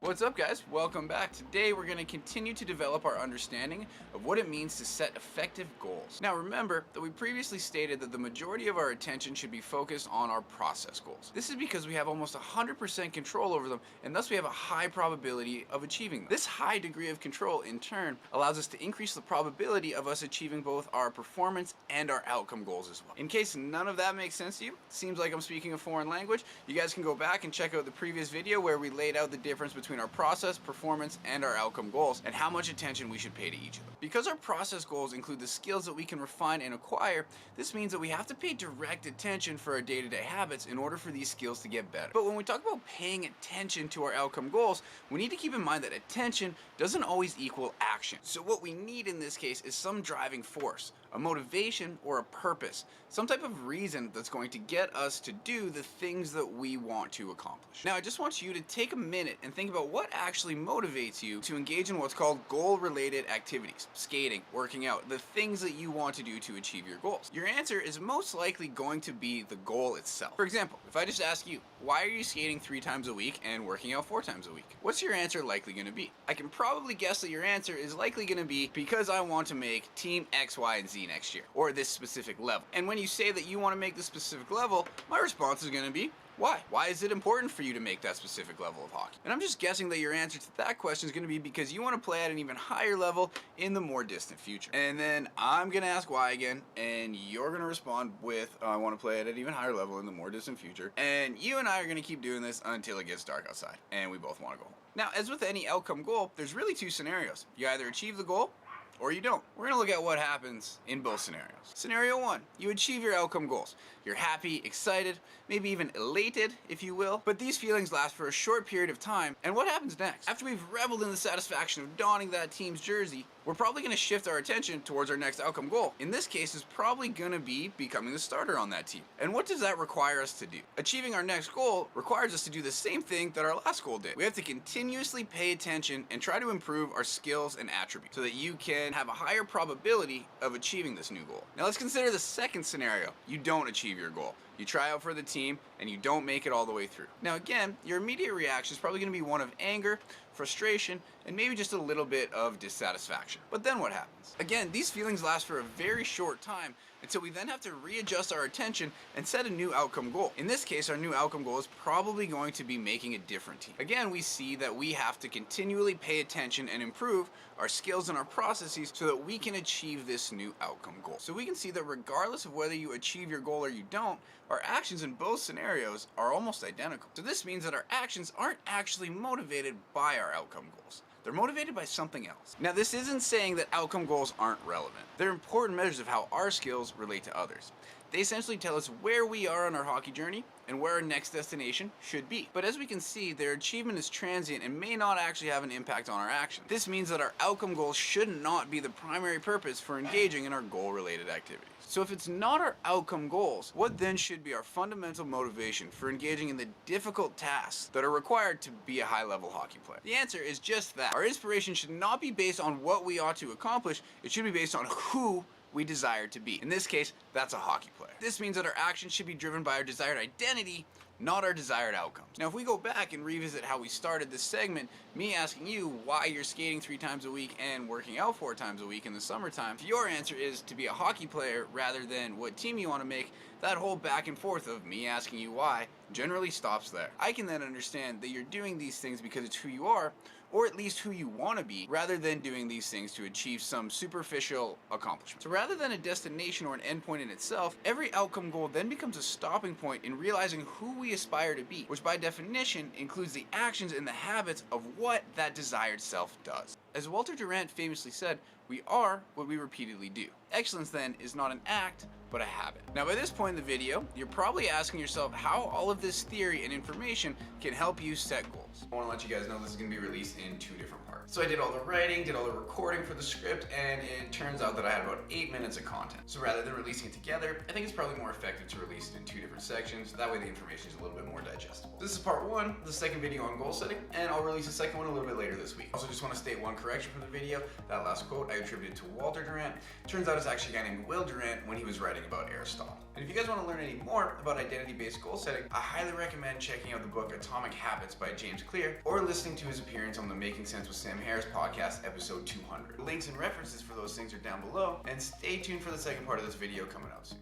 What's up, guys? Welcome back. Today we're going to continue to develop our understanding of what it means to set effective goals. Now remember that we previously stated that the majority of our attention should be focused on our process goals. This is because we have almost 100% control over them, and thus we have a high probability of achieving them. This high degree of control in turn allows us to increase the probability of us achieving both our performance and our outcome goals as well. In case none of that makes sense to you, seems like I'm speaking a foreign language, you guys can go back and check out the previous video where we laid out the difference between our process, performance, and our outcome goals, and how much attention we should pay to each of them. Because our process goals include the skills that we can refine and acquire, this means that we have to pay direct attention for our day-to-day habits in order for these skills to get better. But when we talk about paying attention to our outcome goals, we need to keep in mind that attention doesn't always equal action. So what we need in this case is some driving force, a motivation or a purpose, some type of reason that's going to get us to do the things that we want to accomplish. Now, I just want you to take a minute and think about what actually motivates you to engage in what's called goal-related activities, skating, working out, the things that you want to do to achieve your goals. Your answer is most likely going to be the goal itself. For example, if I just ask you, why are you skating 3 times a week and working out 4 times a week? What's your answer likely going to be? I can probably guess that your answer is likely going to be because I want to make team X, Y, and Z next year, or this specific level. And when you say that you want to make this specific level, my response is going to be, why? Why is it important for you to make that specific level of hockey? And I'm just guessing that your answer to that question is going to be because you want to play at an even higher level in the more distant future. And then I'm going to ask why again, and you're going to respond with, I want to play at an even higher level in the more distant future. And you and I are going to keep doing this until it gets dark outside, and we both want to go home. Now, as with any outcome goal, there's really 2 scenarios. You either achieve the goal, or you don't. We're gonna look at what happens in both scenarios. Scenario 1, you achieve your outcome goals. You're happy, excited, maybe even elated, if you will, but these feelings last for a short period of time, and what happens next? After we've reveled in the satisfaction of donning that team's jersey, we're probably gonna shift our attention towards our next outcome goal. In this case, it's probably gonna be becoming the starter on that team. And what does that require us to do? Achieving our next goal requires us to do the same thing that our last goal did. We have to continuously pay attention and try to improve our skills and attributes so that you can have a higher probability of achieving this new goal. Now let's consider the second scenario. You don't achieve your goal. You try out for the team and you don't make it all the way through. Now again, your immediate reaction is probably going to be one of anger, frustration, and maybe just a little bit of dissatisfaction. But then what happens? Again, these feelings last for a very short time until we then have to readjust our attention and set a new outcome goal. In this case, our new outcome goal is probably going to be making a different team. Again, we see that we have to continually pay attention and improve our skills and our processes so that we can achieve this new outcome goal. So we can see that regardless of whether you achieve your goal or you don't, our actions in both scenarios are almost identical. So this means that our actions aren't actually motivated by our outcome goals. They're motivated by something else. Now, this isn't saying that outcome goals aren't relevant. They're important measures of how our skills relate to others. They essentially tell us where we are on our hockey journey and where our next destination should be. But as we can see, their achievement is transient and may not actually have an impact on our actions. This means that our outcome goals should not be the primary purpose for engaging in our goal-related activities. So if it's not our outcome goals, what then should be our fundamental motivation for engaging in the difficult tasks that are required to be a high-level hockey player? The answer is just that. Our inspiration should not be based on what we ought to accomplish, it should be based on who we desire to be. In this case, that's a hockey player. This means that our actions should be driven by our desired identity, not our desired outcomes. Now, if we go back and revisit how we started this segment, me asking you why you're skating 3 times a week and working out 4 times a week in the summertime, if your answer is to be a hockey player rather than what team you want to make, that whole back and forth of me asking you why generally stops there. I can then understand that you're doing these things because it's who you are, or at least who you want to be, rather than doing these things to achieve some superficial accomplishment. So rather than a destination or an endpoint in itself, every outcome goal then becomes a stopping point in realizing who we aspire to be, which by definition includes the actions and the habits of what that desired self does. As Walter Durant famously said, we are what we repeatedly do. Excellence then is not an act, but a habit. Now by this point in the video, you're probably asking yourself how all of this theory and information can help you set goals. I want to let you guys know this is going to be released in 2 different parts. So I did all the writing, did all the recording for the script, and it turns out that I had about 8 minutes of content. So rather than releasing it together, I think it's probably more effective to release it in 2 different sections. That way the information is a little bit more digestible. This is part 1, the second video on goal setting, and I'll release the second one a little bit later this week. Also just want to state one correction from the video. That last quote I attributed to Walter Durant. Turns out it's actually a guy named Will Durant when he was writing writing about Aristotle. And if you guys want to learn any more about identity-based goal setting, I highly recommend checking out the book Atomic Habits by James Clear, or listening to his appearance on the Making Sense with Sam Harris podcast, episode 200. Links and references for those things are down below, and stay tuned for the second part of this video coming out soon.